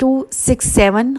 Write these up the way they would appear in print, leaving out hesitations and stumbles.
267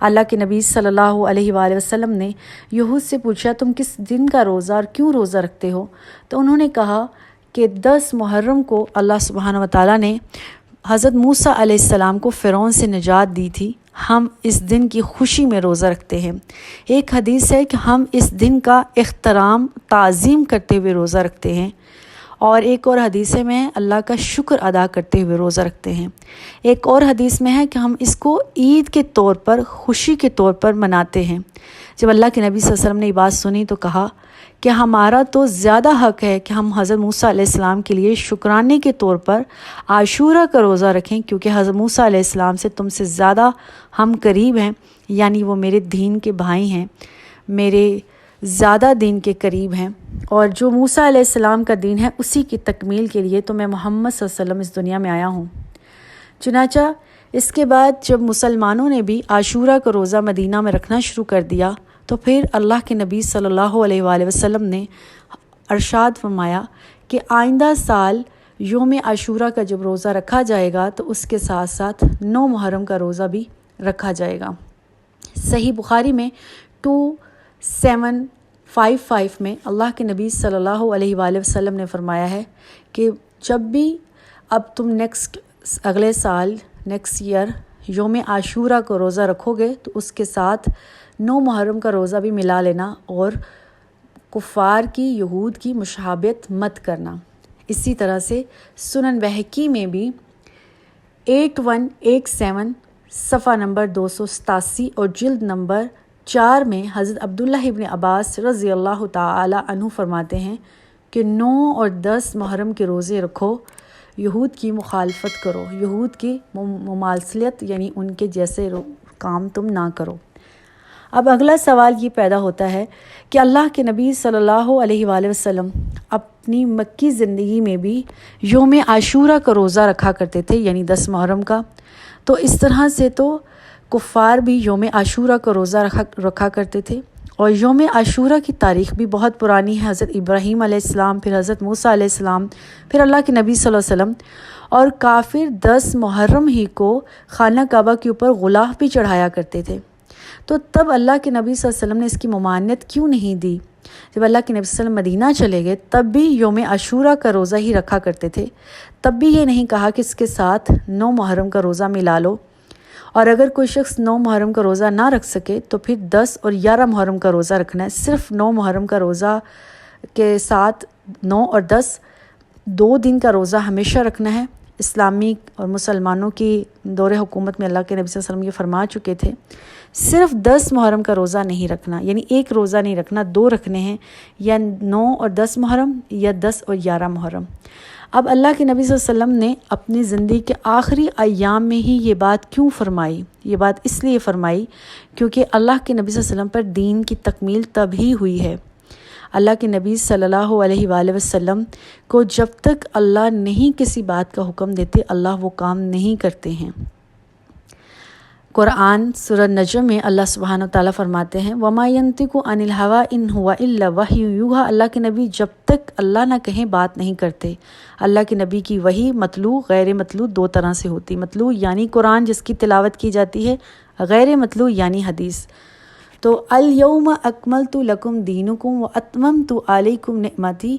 اللہ کے نبی صلی اللہ علیہ وآلہ وسلم نے یہود سے پوچھا تم کس دن کا روزہ اور کیوں روزہ رکھتے ہو؟ تو انہوں نے کہا کہ 10 محرم کو اللہ سبحانہ و تعالیٰ نے حضرت موسیٰ علیہ السلام کو فرعون سے نجات دی تھی، ہم اس دن کی خوشی میں روزہ رکھتے ہیں۔ ایک حدیث ہے کہ ہم اس دن کا احترام تعظیم کرتے ہوئے روزہ رکھتے ہیں، اور ایک اور حدیث میں اللہ کا شکر ادا کرتے ہوئے روزہ رکھتے ہیں۔ ایک اور حدیث میں ہے کہ ہم اس کو عید کے طور پر، خوشی کے طور پر مناتے ہیں۔ جب اللہ کے نبی صلی اللہ علیہ وسلم نے یہ بات سنی تو کہا کہ ہمارا تو زیادہ حق ہے کہ ہم حضرت موسیٰ علیہ السلام کے لیے شکرانے کے طور پر عاشورہ کا روزہ رکھیں، کیونکہ حضرت موسیٰ علیہ السلام سے تم سے زیادہ ہم قریب ہیں، یعنی وہ میرے دین کے بھائی ہیں، میرے زیادہ دین کے قریب ہیں، اور جو موسیٰ علیہ السلام کا دین ہے اسی کی تکمیل کے لیے تو میں محمد صلی اللہ علیہ وسلم اس دنیا میں آیا ہوں۔ چنانچہ اس کے بعد جب مسلمانوں نے بھی عاشورہ کا روزہ مدینہ میں رکھنا شروع کر دیا تو پھر اللہ کے نبی صلی اللہ علیہ وآلہ وسلم نے ارشاد فرمایا کہ آئندہ سال یوم عاشورہ کا جب روزہ رکھا جائے گا تو اس کے ساتھ ساتھ 9 محرم کا روزہ بھی رکھا جائے گا۔ صحیح بخاری میں 2755 میں اللہ کے نبی صلی اللہ علیہ وآلہ وسلم نے فرمایا ہے کہ جب بھی اب تم اگلے سال نیکسٹ ایئر یوم عاشورہ کو روزہ رکھو گے تو اس کے ساتھ 9 محرم کا روزہ بھی ملا لینا، اور کفار کی، یہود کی مشابہت مت کرنا۔ اسی طرح سے سنن بہقی میں بھی 8117 صفحہ نمبر 287 اور جلد نمبر 4 میں حضرت عبداللہ ابن عباس رضی اللہ تعالی عنہ فرماتے ہیں کہ 9 اور 10 محرم کے روزے رکھو، یہود کی مخالفت کرو، یہود کی مماثلت یعنی ان کے جیسے کام تم نہ کرو۔ اب اگلا سوال یہ پیدا ہوتا ہے کہ اللہ کے نبی صلی اللہ علیہ وآلہ وسلم اپنی مکی زندگی میں بھی یوم عاشورہ کا روزہ رکھا کرتے تھے، یعنی 10 محرم کا، تو اس طرح سے تو کفار بھی یوم عاشورہ کا روزہ رکھا کرتے تھے، اور یوم عاشورہ کی تاریخ بھی بہت پرانی ہے۔ حضرت ابراہیم علیہ السلام، پھر حضرت موسیٰ علیہ السلام، پھر اللہ کے نبی صلی اللہ علیہ وسلم، اور کافر 10 محرم ہی کو خانہ کعبہ کے اوپر غلاف بھی چڑھایا کرتے تھے۔ تو تب اللہ کے نبی صلی اللہ علیہ وسلم نے اس کی ممانعت کیوں نہیں دی؟ جب اللہ کے نبی صلی اللہ علیہ وسلم مدینہ چلے گئے تب بھی یوم عاشورہ کا روزہ ہی رکھا کرتے تھے، تب بھی یہ نہیں کہا کہ اس کے ساتھ 9 محرم کا روزہ ملا لو، اور اگر کوئی شخص 9 محرم کا روزہ نہ رکھ سکے تو پھر 10 اور 11 محرم کا روزہ رکھنا ہے۔ صرف 9 محرم کا روزہ کے ساتھ 9 اور 10 2 دن کا روزہ ہمیشہ رکھنا ہے۔ اسلامی اور مسلمانوں کی دور حکومت میں اللہ کے نبی صلی اللہ علیہ وسلم یہ فرما چکے تھے، صرف 10 محرم کا روزہ نہیں رکھنا، یعنی ایک روزہ نہیں رکھنا، 2 رکھنے ہیں، یا 9 اور 10 محرم یا 10 اور 11 محرم۔ اب اللہ کے نبی صلی اللہ علیہ وسلم نے اپنی زندگی کے آخری ایام میں ہی یہ بات کیوں فرمائی؟ یہ بات اس لیے فرمائی کیونکہ اللہ کے نبی صلی اللہ علیہ وسلم پر دین کی تکمیل تب ہی ہوئی ہے۔ اللہ کے نبی صلی اللہ علیہ وآلہ وسلم کو جب تک اللہ نہیں کسی بات کا حکم دیتے اللہ وہ کام نہیں کرتے ہیں۔ قرآن سورہ نجم میں اللہ سبحانہ وتعالیٰ فرماتے ہیں وَمَا يَنطِقُ عَنِ الْهَوَىٰ إِنْ هُوَ إِلَّا وَحْيٌ يُوحَىٰ۔ اللہ کے نبی جب تک اللہ نہ کہیں بات نہیں کرتے۔ اللہ کے نبی کی وحی مطلوع غیر مطلوع 2 طرح سے ہوتی، مطلوع یعنی قرآن جس کی تلاوت کی جاتی ہے، غیر مطلوع یعنی حدیث۔ تو الْيَوْمَ أَكْمَلْتُ لَكُمْ دِينُكُمْ وَأَتْمَمْتُ عَلَيْكُمْ نِعْمَتِي۔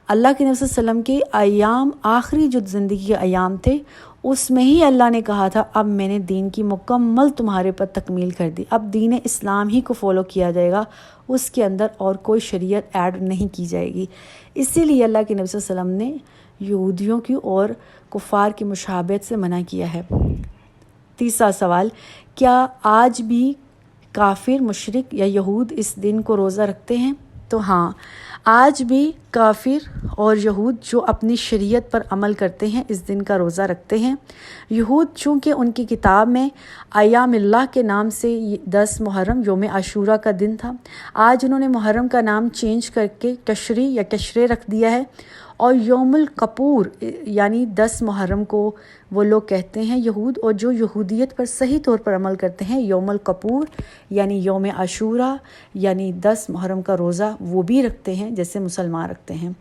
اللہ کے نبی صلی اللہ علیہ وسلم کے ایام، آخری جو زندگی کے ایام تھے، اس میں ہی اللہ نے کہا تھا اب میں نے دین کی مکمل تمہارے پر تکمیل کر دی، اب دین اسلام ہی کو فالو کیا جائے گا، اس کے اندر اور کوئی شریعت ایڈ نہیں کی جائے گی۔ اسی لیے اللہ کے نبی صلی اللہ علیہ وسلم نے یہودیوں کی اور کفار کی مشابہت سے منع کیا ہے۔ تیسرا سوال، کیا آج بھی کافر، مشرک یا یہود اس دن کو روزہ رکھتے ہیں؟ تو ہاں، آج بھی کافر اور یہود جو اپنی شریعت پر عمل کرتے ہیں اس دن کا روزہ رکھتے ہیں۔ یہود چونکہ ان کی کتاب میں ایام اللہ کے نام سے 10 محرم یوم عاشورہ کا دن تھا، آج انہوں نے محرم کا نام چینج کر کے کشری یا کشرے رکھ دیا ہے، اور یوم القپور یعنی 10 محرم کو وہ لوگ کہتے ہیں یہود، اور جو یہودیت پر صحیح طور پر عمل کرتے ہیں یوم القپور یعنی یوم عاشورہ یعنی 10 محرم کا روزہ وہ بھی رکھتے ہیں جیسے مسلمان رکھتے ہیں۔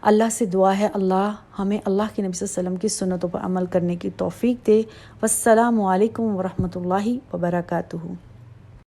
اللہ سے دعا ہے اللہ ہمیں اللہ کے نبی صلی اللہ علیہ وسلم کی سنتوں پر عمل کرنے کی توفیق دے۔ والسلام علیکم ورحمۃ اللہ وبرکاتہ۔